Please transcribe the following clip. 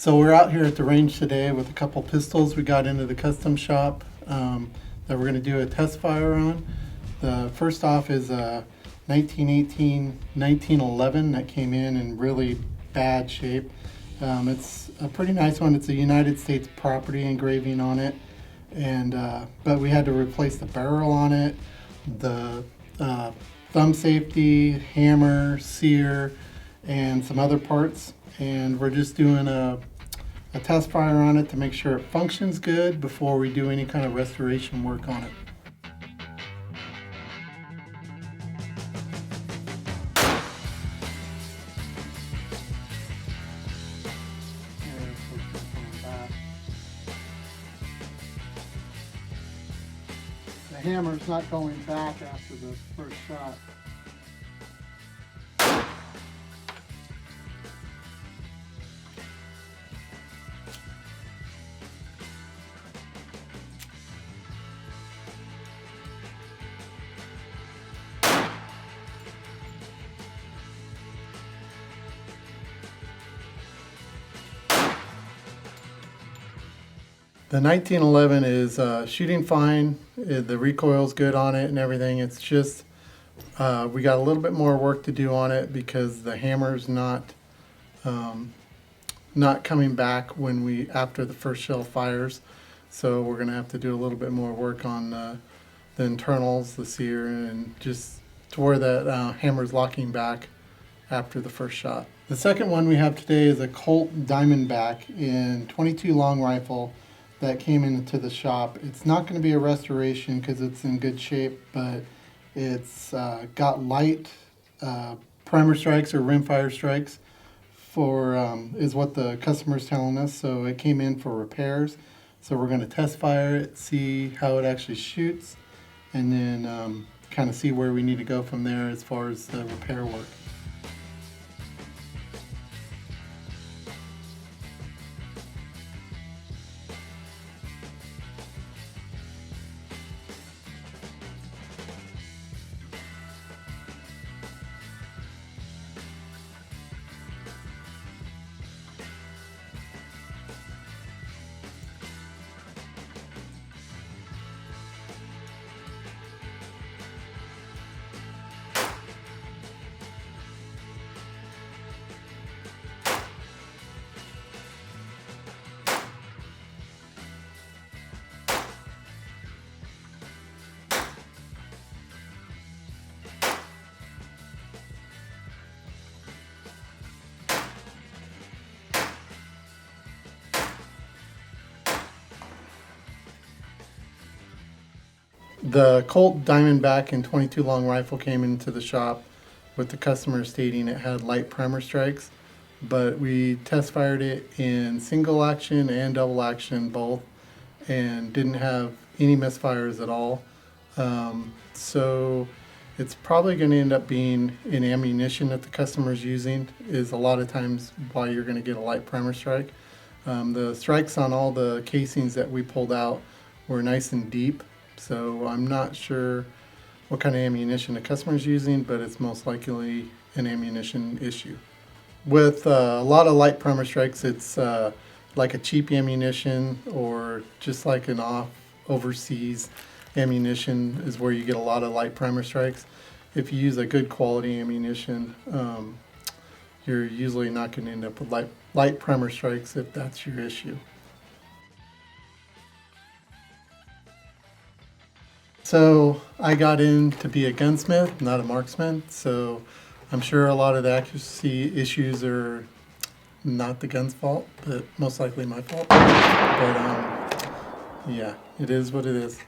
So we're out here at the range today with a couple pistols we got into the custom shop that we're going to do a test fire on. The first off is a 1911 that came in really bad shape. It's a pretty nice one. It's a United States property engraving on it, and but we had to replace the barrel on it, the thumb safety, hammer, sear, and some other parts. And we're just doing a test fire on it to make sure it functions good before we do any kind of restoration work on it. The hammer's not going back after the first shot. The 1911 is shooting fine. The recoil's good on it and everything. It's just we got a little bit more work to do on it because the hammer's not coming back after the first shell fires. So we're gonna have to do a little bit more work on the internals, the sear, and just to where that hammer's locking back after the first shot. The second one we have today is a Colt Diamondback in .22 long rifle that came into the shop. It's not going to be a restoration because it's in good shape, but it's got light primer strikes or rimfire strikes is what the customer's telling us. So it came in for repairs. So we're going to test fire it, see how it actually shoots, and then kind of see where we need to go from there as far as the repair work. The Colt Diamondback in .22 long rifle came into the shop with the customer stating it had light primer strikes, but we test fired it in single action and double action both and didn't have any misfires at all. So it's probably going to end up being an ammunition that the customer's using is a lot of times why you're going to get a light primer strike. The strikes on all the casings that we pulled out were nice and deep. So I'm not sure what kind of ammunition the customer's using, but it's most likely an ammunition issue. With a lot of light primer strikes, it's like a cheap ammunition or just like an overseas ammunition is where you get a lot of light primer strikes. If you use a good quality ammunition, you're usually not going to end up with light primer strikes if that's your issue. So I got in to be a gunsmith, not a marksman, so I'm sure a lot of the accuracy issues are not the gun's fault, but most likely my fault. But yeah, it is what it is.